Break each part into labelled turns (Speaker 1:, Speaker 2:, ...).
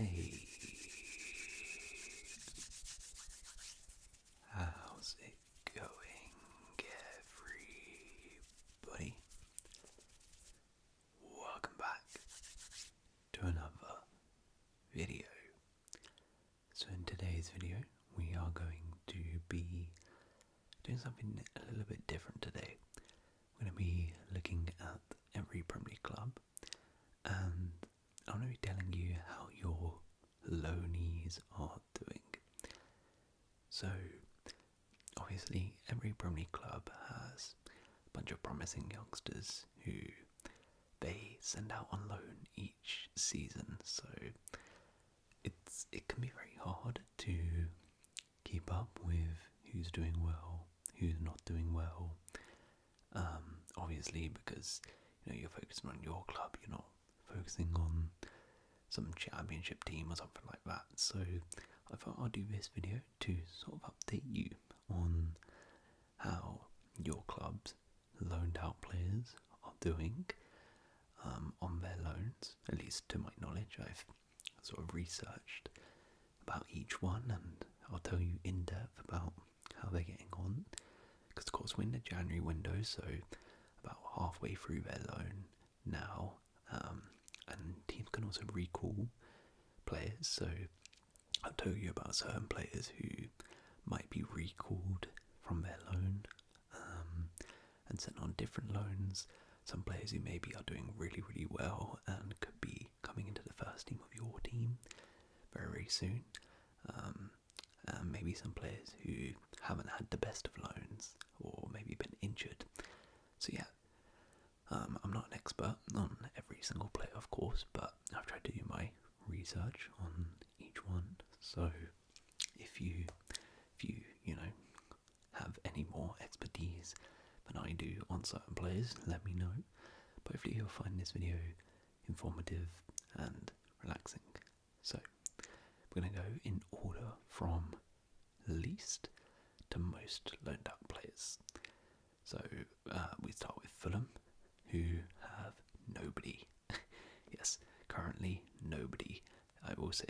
Speaker 1: Hey, how's it going, everybody? Welcome back to another video. So in today's video, we are going to be doing something a little bit different today. We're going to be looking at every Premier League club, and I'm going to be telling you how your loanees are doing. So, obviously, every Premier League club has a bunch of promising youngsters who they send out on loan each season. So, it can be very hard to keep up with who's doing well, who's not doing well. Obviously, because you're focusing on your club, you're not focusing on some championship team or something like that. So I thought I'd do this video to sort of update you on how your club's loaned out players are doing on their loans. At least to my knowledge, I've sort of researched about each one, and I'll tell you in depth about how they're getting on. Because of course we're in the January window, so about halfway through their loan now, and teams can also recall players. So I'll tell you about certain players who might be recalled from their loan and sent on different loans. Some players who maybe are doing really, really well and could be coming into the first team of your team very, very soon. And maybe some players who haven't had the best of loans or maybe been injured. So yeah, I'm not an expert on every single player, of course, but I've tried to do my research on each one. So if you have any more expertise than I do on certain players, let me know. But hopefully you'll find this video informative and relaxing. So we're going to go in order from least to most loaned out players. So we start with Fulham, who have nobody. Yes, currently nobody. I will say,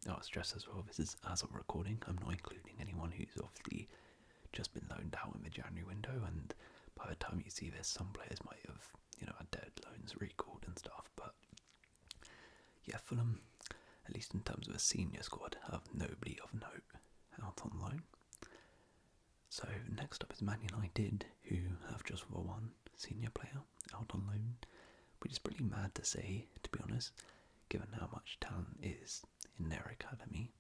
Speaker 1: I'll stress as well, this is as of recording. I'm not including anyone who's obviously just been loaned out in the January window, and by the time you see this, some players might have had their loans recalled and stuff. But yeah, Fulham, at least in terms of a senior squad, have nobody of note out on loan. So next up is Man United, who have just one senior player out on loan, which is pretty mad to say, to be honest, given how much talent is in their academy.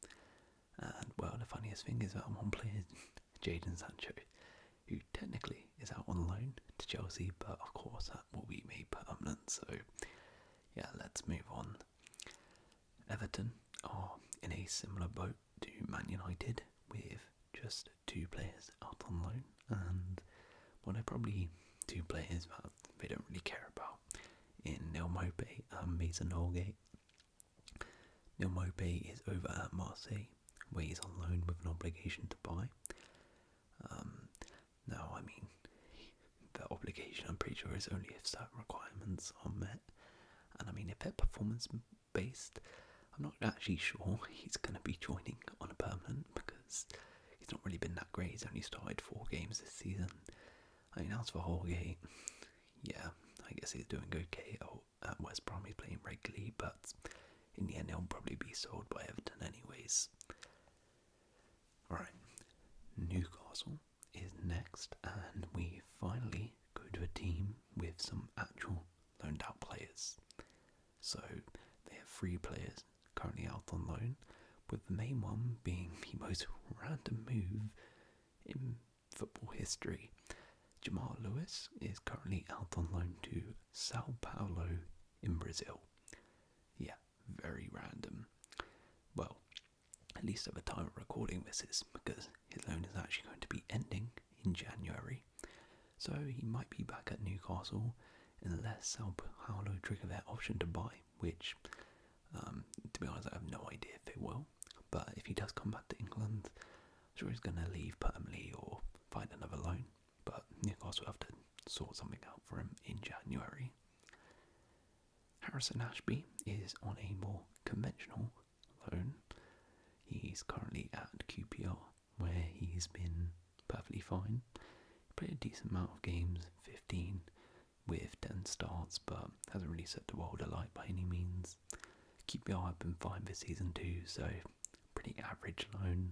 Speaker 1: And well, the funniest thing is that one player is Jadon Sancho, who technically is out on loan to Chelsea, but of course that will be made permanent. So yeah, let's move on. Everton are in a similar boat to Man United, with just two players out on loan, and well, they're probably two players that they don't really care about in Neil Maupay and Mason Holgate. Neil Maupay is over at Marseille, where he's on loan with an obligation to buy. Now, I mean, the obligation, I'm pretty sure, is only if certain requirements are met. And I mean, if they're performance based, I'm not actually sure he's going to be joining on a permanent, because he's not really been that great. He's only started 4 games this season. I mean, as for Holgate, yeah, I guess he's doing okay at West Brom. He's playing regularly, but in the end he'll probably be sold by Everton anyways. Alright, Newcastle is next, and we finally go to a team with some actual loaned out players. So they have 3 players currently out on loan, with the main one being the most random move in football history. Jamal Lewis is currently out on loan to Sao Paulo in Brazil. Yeah, very random. Well, at least at the time of recording this is, because his loan is actually going to be ending in January. So he might be back at Newcastle unless Sao Paulo trigger their option to buy, which, to be honest, I have no idea if they will. But if he does come back to England, I'm sure he's going to leave permanently or find another loan. But Newcastle have to sort something out for him in January. Harrison Ashby is on a more conventional currently at QPR, where he's been perfectly fine. He played a decent amount of games, 15 with 10 starts, but hasn't really set the world alight by any means. QPR have been fine this season too, so pretty average loan.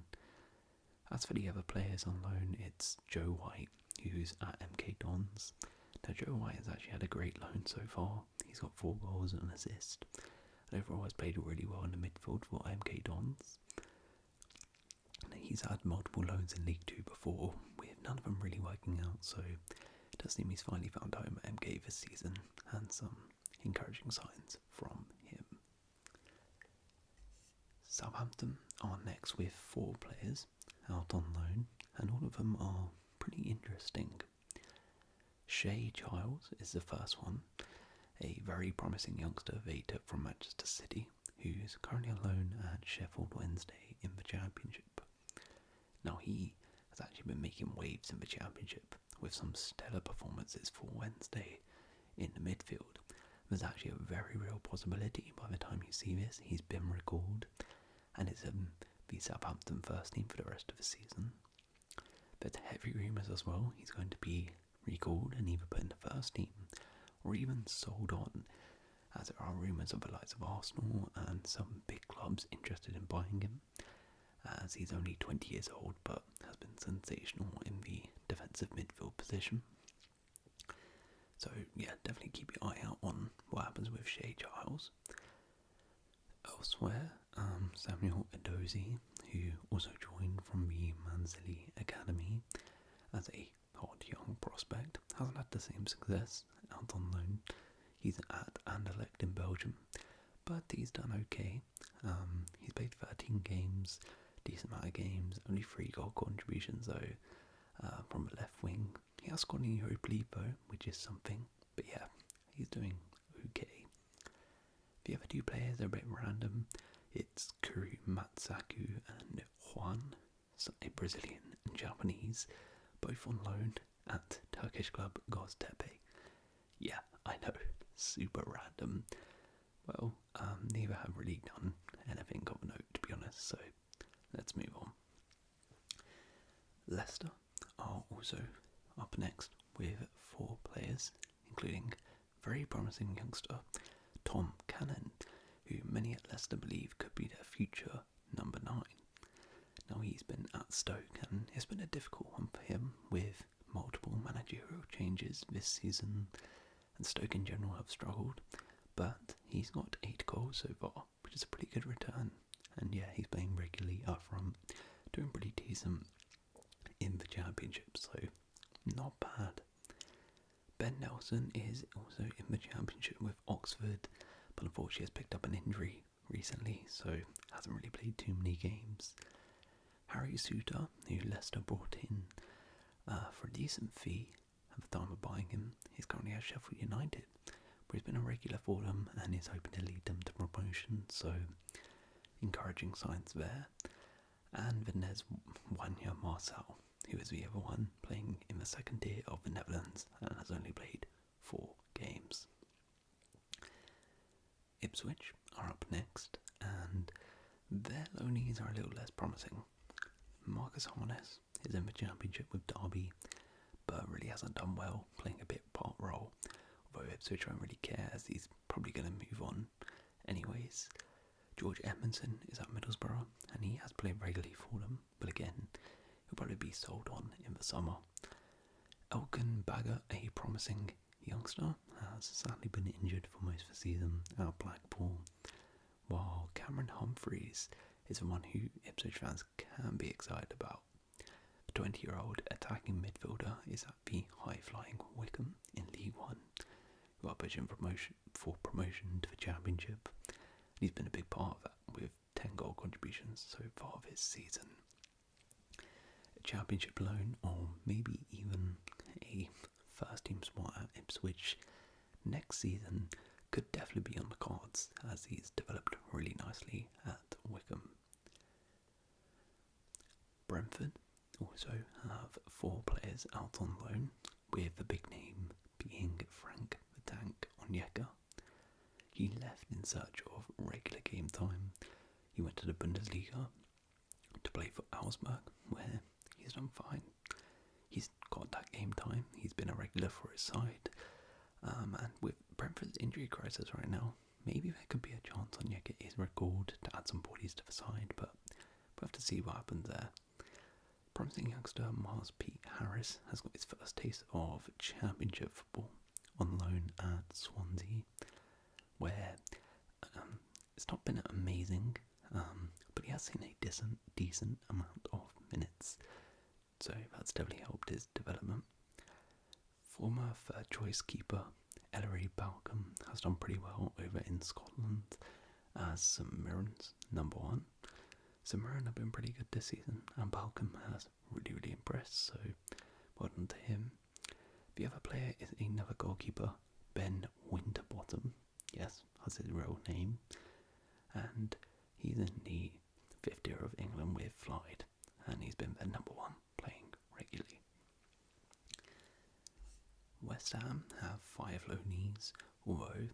Speaker 1: As for the other players on loan, it's Joe White, who's at MK Dons. Now Joe White has actually had a great loan so far. He's got 4 goals and an assist. And overall has played really well in the midfield for MK Dons. He's had multiple loans in League 2 before, with none of them really working out, so it does seem he's finally found home at MK this season, and some encouraging signs from him. Southampton are next with 4 players out on loan, and all of them are pretty interesting. Shay Giles is the first one, a very promising youngster they took from Manchester City, who's currently on loan at Sheffield Wednesday in the Championship. Now he has actually been making waves in the Championship with some stellar performances for Wednesday in the midfield. There's actually a very real possibility by the time you see this he's been recalled and is in the Southampton first team for the rest of the season. There's heavy rumours as well he's going to be recalled and either put in the first team or even sold on, as there are rumours of the likes of Arsenal and some big clubs interested in buying him, as he's only 20 years old but has been sensational in the defensive midfield position. So yeah, definitely keep your eye out on what happens with Shay Giles. Elsewhere, Samuel Edozie, who also joined from the Manzili Academy as a hot young prospect, hasn't had the same success out on loan. He's at Anderlecht in Belgium, but he's done okay. He's played 13 games, decent amount of games, only 3 goal contributions though, from the left wing. He has scored in Europa League though, which is something, but yeah, he's doing okay. The other 2 players are a bit random. It's Kuru Matsaku and Juan, a Brazilian and Japanese, both on loan at Turkish club Göztepe. Yeah, I know, super random. Well, neither have really done anything of note, to be honest, so let's move on. Leicester are also up next with 4 players, including very promising youngster Tom Cannon, who many at Leicester believe could be their future number 9. Now he's been at Stoke and it's been a difficult one for him with multiple managerial changes this season, and Stoke in general have struggled, but he's got 8 goals so far, which is a pretty good return, and yeah, he's playing regularly up front, doing pretty decent in the Championship, so not bad. Ben Nelson is also in the Championship with Oxford, but unfortunately has picked up an injury recently, so hasn't really played too many games. Harry Suter, who Leicester brought in for a decent fee at the time of buying him, he's currently at Sheffield United, but he's been a regular for them and is hoping to lead them to promotion, so encouraging signs there. And then there's Wanya Marcel, who is the other one, playing in the second tier of the Netherlands and has only played 4 games. Ipswich are up next, and their loanees are a little less promising. Marcus Harness is in the Championship with Derby, but really hasn't done well, playing a bit part role, although Ipswich won't really care as he's probably going to move on anyways. George Edmondson is at Middlesbrough, and he has played regularly for them, but again, he'll probably be sold on in the summer. Elkin Bagger, a promising youngster, has sadly been injured for most of the season at Blackpool, while Cameron Humphreys is the one who Ipswich fans can be excited about. The 20-year-old attacking midfielder is at the high-flying Wycombe in League One, who are pushing for promotion to the Championship. He's been a big part of that, with 10 goal contributions so far this season. A Championship loan, or maybe even a first-team spot at Ipswich next season, could definitely be on the cards, as he's developed really nicely at Wycombe. Brentford also have 4 players out on loan, with the big name being Frank the Tank Onyeka. He left in search of regular game time. He went to the Bundesliga to play for Augsburg, where he's done fine. He's got that game time. He's been a regular for his side. And with Brentford's injury crisis right now, maybe there could be a chance on his record to add some bodies to the side, but we'll have to see what happens there. Promising youngster Miles Pete Harris has got his first taste of Championship football on loan at Swansea, where it's not been amazing, but he has seen a decent amount of minutes, so that's definitely helped his development. Former third choice keeper Ellery Balcom has done pretty well over in Scotland as St Mirren's number 1. St Mirren have been pretty good this season, and Balcom has really impressed, so well done to him. The other player is another goalkeeper, Ben Winterbottom. Yes, that's his real name. And he's in the 5th tier of England with Clyde, and he's been their number 1, playing regularly. West Ham have 5 loanees, although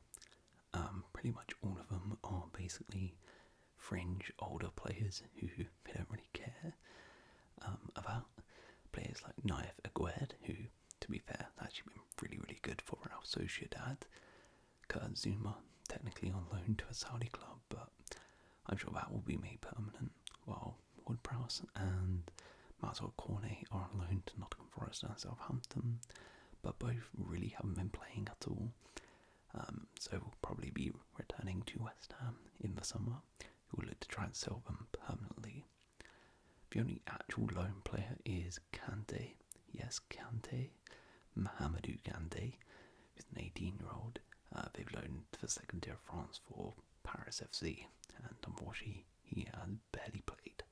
Speaker 1: pretty much all of them are basically fringe older players who they don't really care about. Players like Naif Agued, who, to be fair, has actually been really good for Real Sociedad. Kurt Zuma, technically on loan to a Saudi club, but I'm sure that will be made permanent, while Ward-Prowse and Mazur Cornet are on loan to Nottingham Forest and Southampton, but both really haven't been playing at all, so will probably be returning to West Ham in the summer, who will look to try and sell them permanently. The only actual loan player is Kante. Yes, Kante. Mahamadou Kante is an 18-year-old. They've loaned to the 2nd tier of France for Paris FC, and unfortunately he has barely played.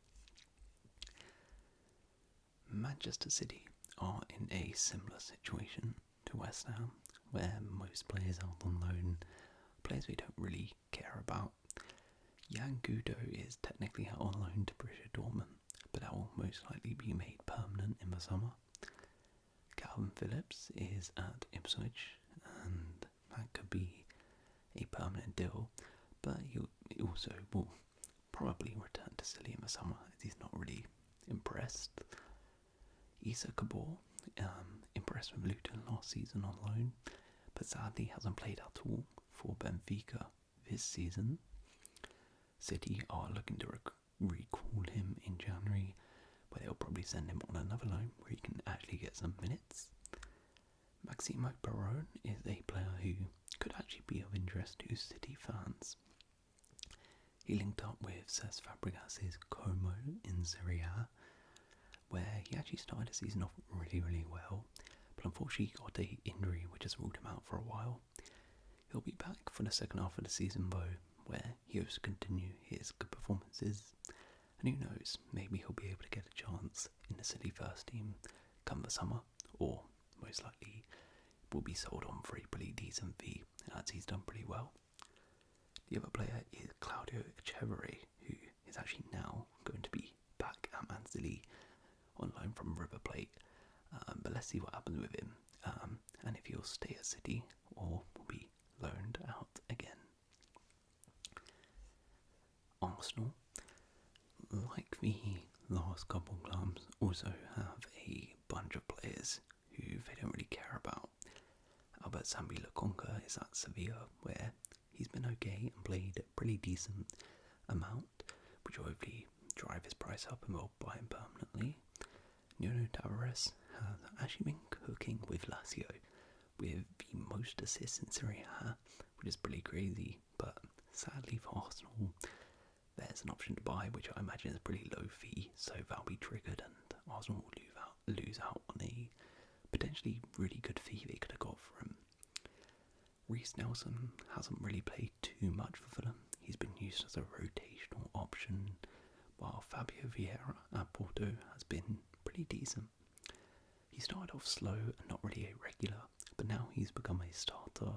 Speaker 1: Manchester City are in a similar situation to West Ham, where most players are on loan, players we don't really care about. Jan Gudo is technically out on loan to Borussia Dortmund, but that will most likely be made permanent in the summer. Calvin Phillips is at Ipswich, and that could be a permanent deal, but he also will probably return to City in the summer, as he's not really impressed. Issa Kabor, impressed with Luton last season on loan, but sadly hasn't played at all for Benfica this season. City are looking to recall him in January, where they'll probably send him on another loan where he can actually get some minutes. Maximo Barone is a player who could actually be of interest to City fans. He linked up with Cesc Fabregas' Como in Serie A, where he actually started the season off really well, but unfortunately he got an injury which has ruled him out for a while. He'll be back for the second half of the season though, where he hopes to continue his good performances, and who knows, maybe he'll be able to get a chance in the City first team come the summer, or most likely will be sold on for a pretty decent fee, as he's done pretty well. The other player is Claudio Echeverri, who is actually now going to be back at Man City on loan from River Plate, but let's see what happens with him, and if he'll stay at City or will be loaned out again. Arsenal, like the last couple clubs, also have a bunch of players who they don't really care about. Albert Sambi Lokonga is at Sevilla, where he's been okay and played a pretty decent amount, which will hopefully drive his price up and will buy him permanently. Nuno Tavares has actually been cooking with Lazio, with the most assists in Serie A, which is pretty crazy, but sadly for Arsenal, there's an option to buy, which I imagine is a pretty low fee, so that'll be triggered and Arsenal will lose out on a potentially really good fee they could have got for him. Reece Nelson hasn't really played too much for Fulham. He's been used as a rotational option, while Fabio Vieira at Porto has been pretty decent. He started off slow and not really a regular, but now he's become a starter,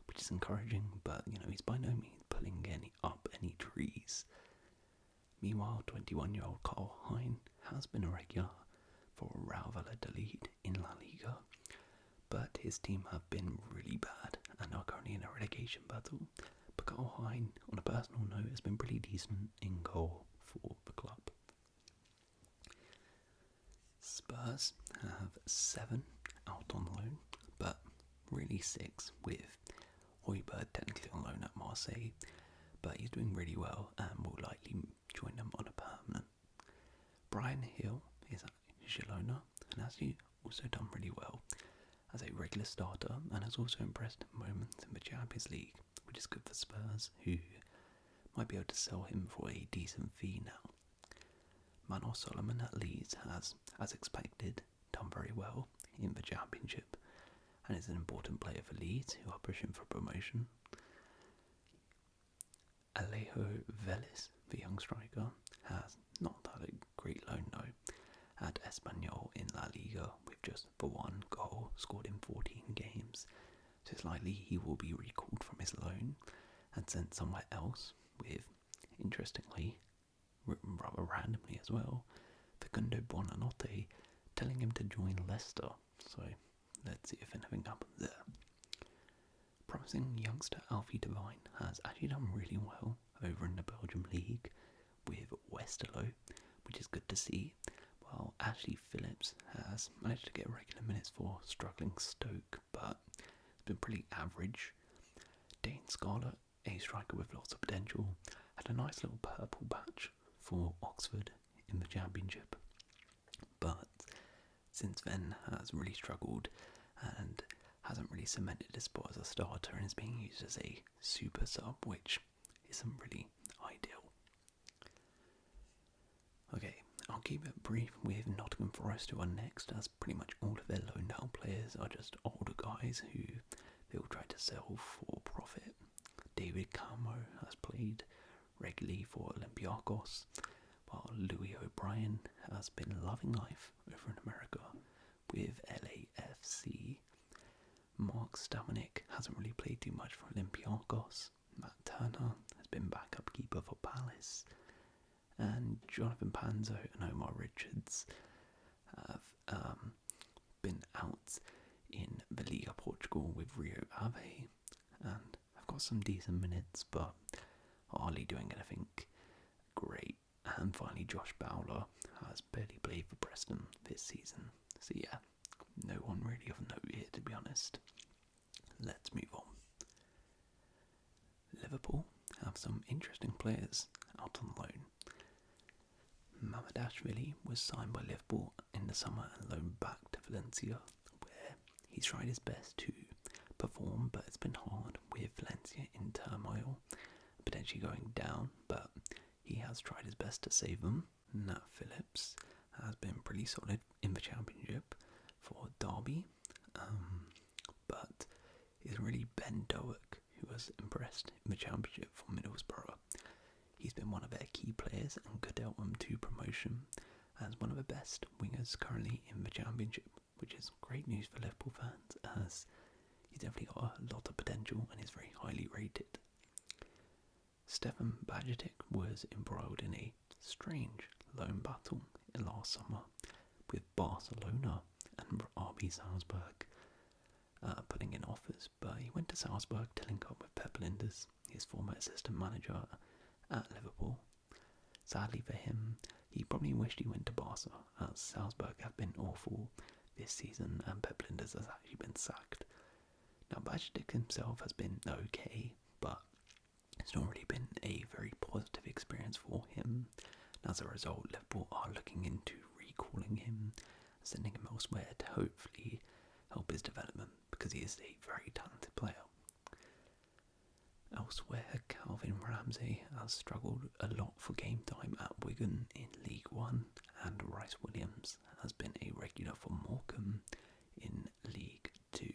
Speaker 1: which is encouraging, but he's by no means pulling up any trees. Meanwhile, 21-year-old Carl Hein has been a regular for Real Valladolid in La Liga, but his team have been really bad and are currently in a relegation battle. But Carl Hein, on a personal note, has been pretty decent in goal for the club. Spurs have 7 out on loan, but really 6 with Højbjerg technically on loan at Marseille, but he's doing really well and will likely join them on a permanent. Brian Hill is at Girona and has also done really well as a regular starter and has also impressed in moments in the Champions League, which is good for Spurs, who might be able to sell him for a decent fee now. Manor Solomon at Leeds has, as expected, done very well in the Championship and is an important player for Leeds, who are pushing for promotion. Alejo Vélez, the young striker, has not had a great loan though at Espanyol in La Liga with just the 1 goal scored in 14 games, so it's likely he will be recalled from his loan and sent somewhere else with, interestingly, rather randomly as well, Facundo Buonanotte telling him to join Leicester, so let's see if anything happens there. Promising youngster Alfie Devine has actually done really well over in the Belgium League with Westerlo, which is good to see, while Ashley Phillips has managed to get regular minutes for struggling Stoke, but it's been pretty average. Dane Scarlett, a striker with lots of potential, had a nice little purple patch for Oxford in the Championship, but since then has really struggled and hasn't really cemented his spot as a starter and is being used as a super sub, which isn't really ideal. Okay, I'll keep it brief with Nottingham Forest, who are next, as pretty much all of their loaned out players are just older guys who they will try to sell for profit. David Camo has played regularly for Olympiacos, while Louis O'Brien has been loving life over in America with LAFC. Mark Stamanik hasn't really played too much for Olympiacos. Matt Turner has been backup keeper for Palace, and Jonathan Panzo and Omar Richards have been out in the Liga Portugal with Rio Ave, and have got some decent minutes, but hardly doing anything great. And finally, Josh Bowler has barely played for Preston this season, so yeah, no one really of note here, to be honest. Let's move on. Liverpool have some interesting players out on loan. Mamadashvili was signed by Liverpool in the summer and loaned back to Valencia, where he's tried his best to perform, but it's been hard with Valencia in turmoil, potentially going down, but he has tried his best to save them. Nat Phillips has been pretty solid in the Championship for Derby, but it's really Ben Doak who has impressed in the Championship for Middlesbrough. He's been one of their key players and could help them to promotion as one of the best wingers currently in the Championship, which is great news for Liverpool fans, as he's definitely got a lot of potential and is very highly rated. Stefan Bajetic was embroiled in a strange loan battle last summer with Barcelona and RB Salzburg putting in offers, but he went to Salzburg to link up with Pep Linders, his former assistant manager at Liverpool. Sadly for him, he probably wished he went to Barca, as Salzburg have been awful this season and Pep Linders has actually been sacked. Now Bajetic himself has been okay, but it's not really been a very positive experience for him. And as a result, Liverpool are looking into recalling him, sending him elsewhere to hopefully help his development, because he is a very talented player. Elsewhere, Calvin Ramsey has struggled a lot for game time at Wigan in League One, and Rice Williams has been a regular for Morecambe in League Two.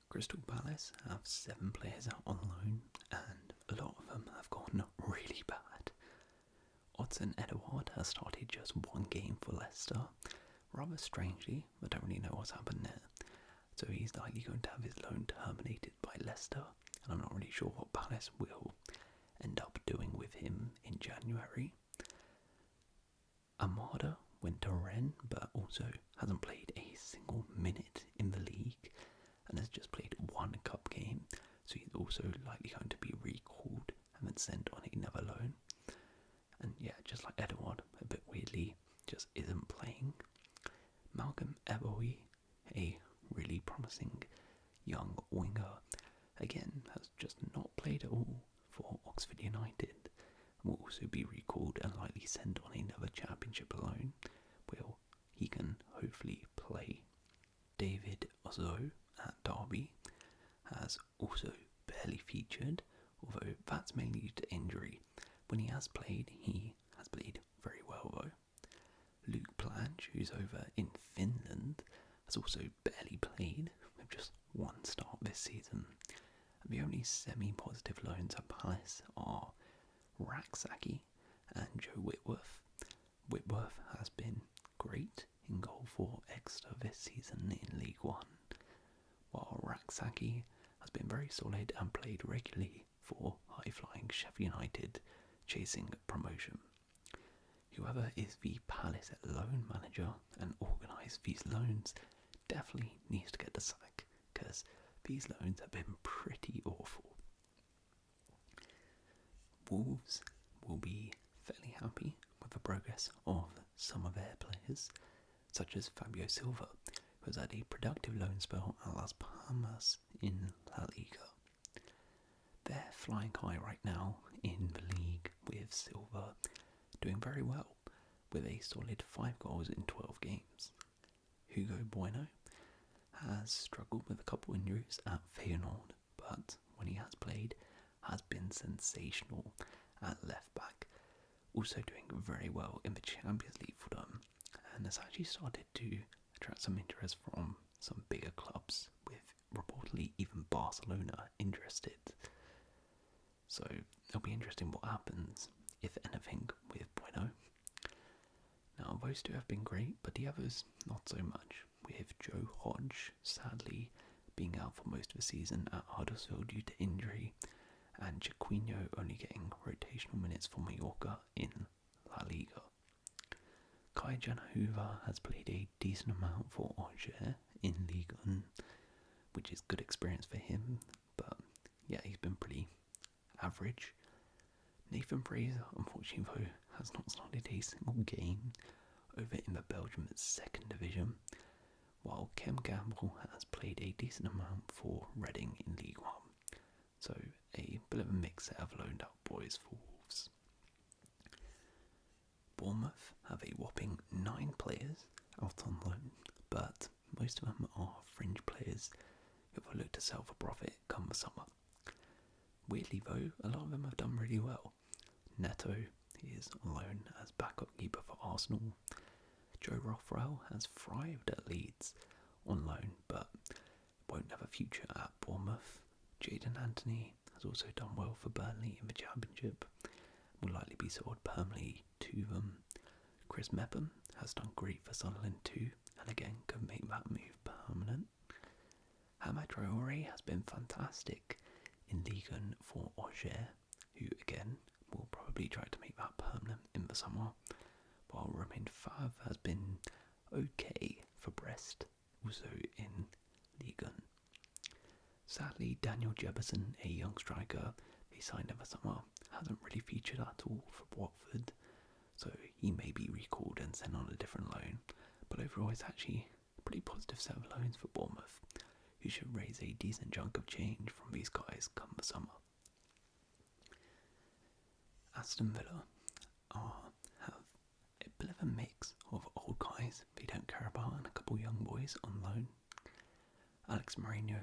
Speaker 1: Crystal Palace have 7 players out on loan, and a lot of them have gone really bad. Odson Edouard has started just 1 game for Leicester. Rather strangely, I don't really know what's happened there. So he's likely going to have his loan terminated by Leicester, and I'm not really sure what Palace will end up doing with him in January. Amada went to Rennes, but also hasn't played a single minute in the league, and has just played 1 cup game, so he's also likely going to be recalled and then sent on another loan. And yeah, just like Edouard, a bit weirdly, just isn't playing. Malcolm Eboe, a really promising young winger, again has just not played at all for Oxford United, and will also be recalled and likely sent on another championship loan, where he can hopefully play. David Ozo at Derby has also barely featured, although that's mainly due to injury. When he has played very well though. Luke Plange, who's over in Finland, has also barely played, with just one start this season. And the only semi-positive loans at Palace are Raksaki and Joe Whitworth. Whitworth has been great in goal for Exeter this season in League One, while Raksaki has been very solid and played regularly for high-flying Sheffield United, chasing promotion. Whoever is the Palace loan manager and organise these loans definitely needs to get the sack, because these loans have been pretty awful. Wolves will be fairly happy with the progress of some of their players, such as Fabio Silva, who has had a productive loan spell at Las Palmas in La Liga. They're flying high right now in the league, with Silva doing very well, with a solid 5 goals in 12 games. Hugo Bueno has struggled with a couple injuries at Feyenoord, but when he has played, has been sensational at left back, also doing very well in the Champions League for them, and has actually started to attract some interest from some bigger clubs, with reportedly even Barcelona interested. So it'll be interesting what happens, if anything, with Bueno. Now those two have been great, but the others not so much, with Joe Hodge sadly being out for most of the season at Huddersfield due to injury, and Chiquinho only getting rotational minutes for Mallorca in La Liga. Kai Janahuva has played a decent amount for Angers in Ligue 1, which is good experience for him, but yeah, he's been pretty average. Nathan Fraser, unfortunately though, has not started a single game over in the Belgium 2nd Division, while Kem Gamble has played a decent amount for Reading in League 1. So a bit of a mix set of loaned out boys for Wolves. Bournemouth have a whopping 9 players out on loan, but most of them are fringe players who will look to sell for profit come the summer. Weirdly though, a lot of them have done really well. Neto is on loan as backup keeper for Arsenal. Joe Rothwell has thrived at Leeds on loan, but won't have a future at Bournemouth. Jadon Anthony has also done well for Burnley in the Championship, will likely be sold permanently to them. Chris Mepham has done great for Sunderland too, and again could make that move permanent. Hamad Traore has been fantastic in Ligue 1 for Angers, who again will probably try to make that permanent in the summer, while Romain Favre has been okay for Brest, also in Ligue 1. Sadly, Daniel Jefferson, a young striker he signed in the summer, hasn't really featured at all for Watford, so he may be recalled and sent on a different loan, but overall it's actually a pretty positive set of loans for Bournemouth, who should raise a decent chunk of change from these guys come the summer. Aston Villa have a bit of a mix of old guys they don't care about and a couple young boys on loan. Alex Moreno,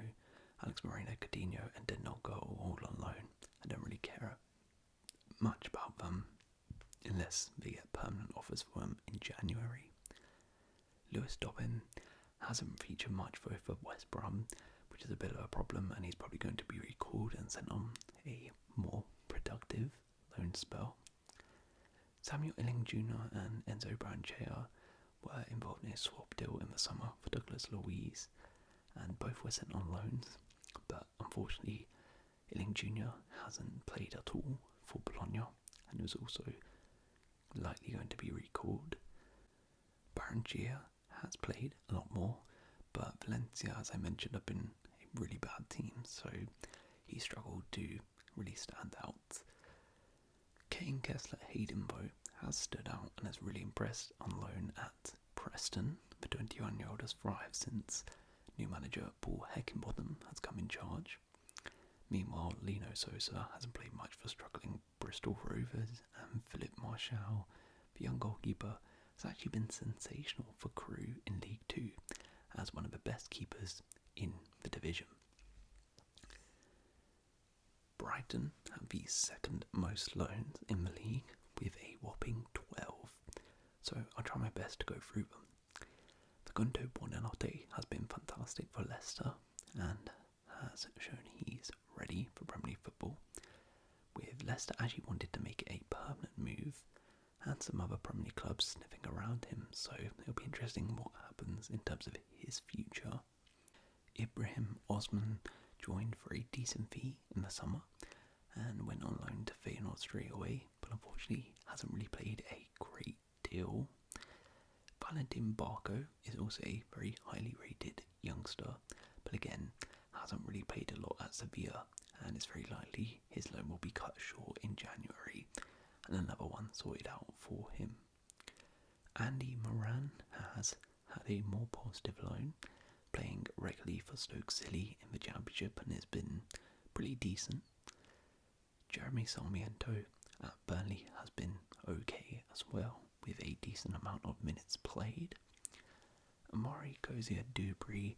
Speaker 1: Coutinho and Denogo are all on loan. I don't really care much about them unless they get permanent offers for them in January. Lewis Dobbin hasn't featured much for West Brom, which is a bit of a problem, and he's probably going to be recalled and sent on a more productive loan spell. Samuel Illing Jr. and Enzo Branchea were involved in a swap deal in the summer for Douglas Luiz, and both were sent on loans, but unfortunately Illing Jr. hasn't played at all for Bologna and was also likely going to be recalled. Branchea has played a lot more, but Valencia, as I mentioned, have been a really bad team, so he struggled to really stand out. Kane Kessler Hayden, though, has stood out and has really impressed on loan at Preston. The 21-year-old has thrived since new manager Paul Heckingbottom has come in charge. Meanwhile, Lino Sosa hasn't played much for struggling Bristol Rovers, and Philip Marshall, the young goalkeeper, has actually been sensational for Crewe in League Two as one of the best keepers in the division. Brighton have the second most loans in the league with a whopping 12, so I'll try my best to go through them. Facundo Buonanotte has been fantastic for Leicester and has shown he's ready for Premier League football, with Leicester actually wanted to make a permanent move and some other Premier League clubs sniffing around him, so it'll be interesting what happens in terms of his future. Ibrahim Osman joined for a decent fee in the summer and went on loan to Feyenoord straight away, but unfortunately hasn't really played a great deal. Valentin Barco is also a very highly rated youngster, but again hasn't really played a lot at Sevilla, and it's very likely his loan will be cut short in January and another one sorted out for him. Andy Moran has had a more positive loan, playing regularly for Stoke City in the Championship and has been pretty decent. Jeremy Sarmiento at Burnley has been okay as well, with a decent amount of minutes played. Amari Cozier-Dubry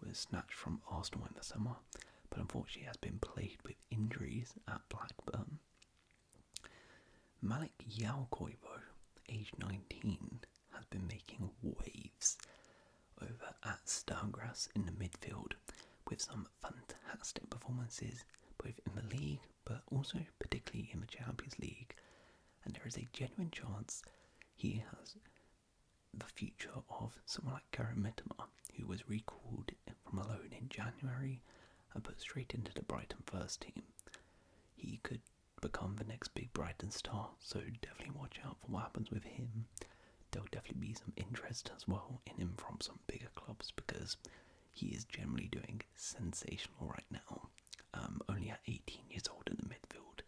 Speaker 1: was snatched from Arsenal in the summer, but unfortunately has been plagued with injuries at Blackburn. Malik Yalkoivo, aged 19, has been making waves over at Stargrass in the midfield, with some fantastic performances both in the league but also particularly in the Champions League, and there is a genuine chance he has the future of someone like Karim Mitoma, who was recalled from a loan in January and put straight into the Brighton first team. He could become the next big Brighton star, so definitely watch out for what happens with him. There'll definitely be some interest as well in him from some bigger clubs because he is generally doing sensational right now. Only at 18 years old in the midfield,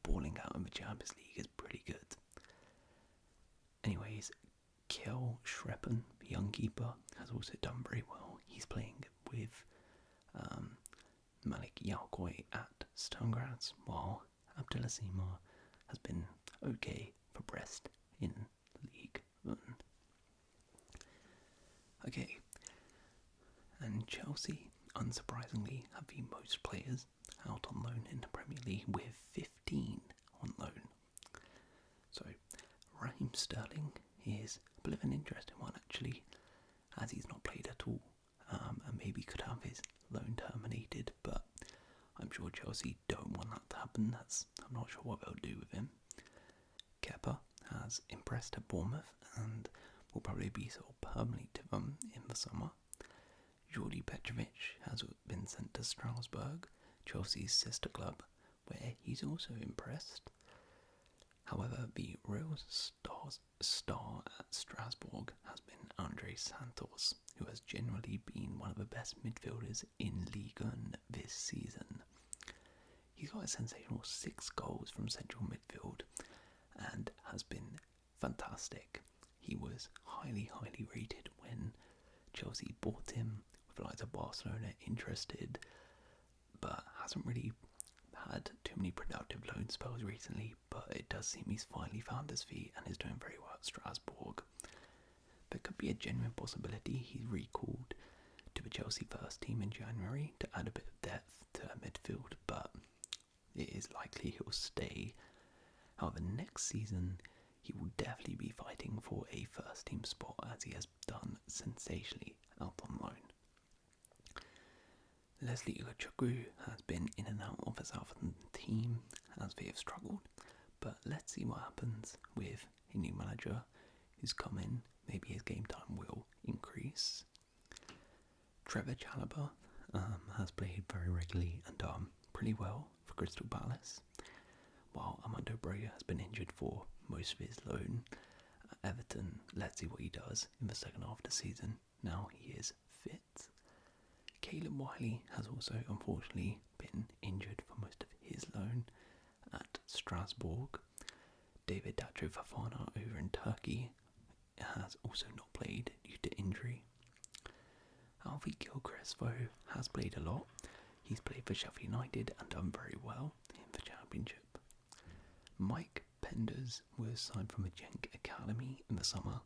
Speaker 1: balling out in the Champions League is pretty good. Anyways, Kjell Schreppen, the young keeper, has also done very well. He's playing with Malik Yalkoy at Stargrass, while Abdullah Sima has been okay for Brest in League One. Okay, and Chelsea, unsurprisingly, have the most players out on loan in the Premier League, with 15 on loan. So, Raheem Sterling is a bit of an interesting one actually, as he's not played at all, and maybe could have his loan terminated, but I'm sure Chelsea don't want that to happen. I'm not sure what they'll do with him. Kepa has impressed at Bournemouth and will probably be sold permanently to them in the summer. Jordi Petrovic has been sent to Strasbourg, Chelsea's sister club, where he's also impressed. However, the real star at Strasbourg has been Andre Santos, who has generally been one of the best midfielders in Ligue 1 this season. He's got a sensational 6 goals from central midfield and has been fantastic. He was highly rated when Chelsea bought him, with the likes of Barcelona interested, but hasn't really had too many productive loan spells recently, but it does seem he's finally found his feet and is doing very well at Strasbourg. There could be a genuine possibility he's recalled to the Chelsea first team in January to add a bit of depth to midfield, but it is likely he'll stay. However, next season he will definitely be fighting for a first team spot, as he has done sensationally out on loan. Leslie Ugochukwu has been in and out of the Southampton team as they have struggled, but let's see what happens with a new manager who's come in. Maybe his game time will increase. Trevor Chalobah has played very regularly and done pretty well for Crystal Palace, while Armando Broja has been injured for most of his loan at Everton. Let's see what he does in the second half of the season. Now he is fit. Caleb Wiley has also unfortunately been injured for most of his loan at Strasbourg. David Dacho Fofana over in Turkey has also not played due to injury. Alfie Gilchrist, though, has played a lot. He's played for Sheffield United and done very well in the Championship. Mike Penders was signed from the Genk Academy in the summer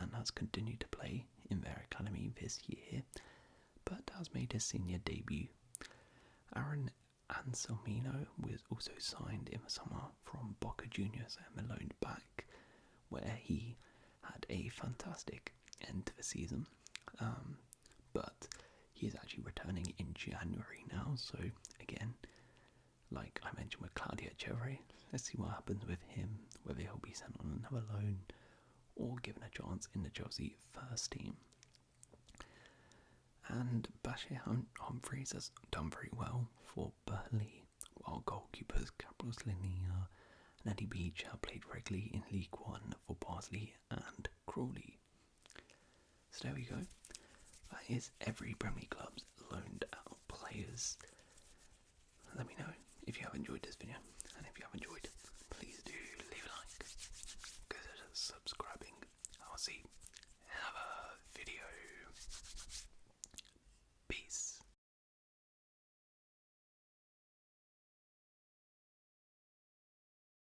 Speaker 1: and has continued to play in their academy this year, but has made his senior debut. Aaron Anselmino was also signed in the summer from Boca Juniors and loaned back, where he had a fantastic end to the season. But he is actually returning in January now, so again, like I mentioned with Claudio Cevere, let's see what happens with him, whether he'll be sent on another loan or given a chance in the Chelsea first team. And Bashir Humphries has done very well for Burnley, while goalkeepers Gabriel Linnea and Eddie Beach have played regularly in League One for Barnsley and Crawley. So there we go. That is every Premier League club's loaned out players. Let me know if you have enjoyed this video, and if you have enjoyed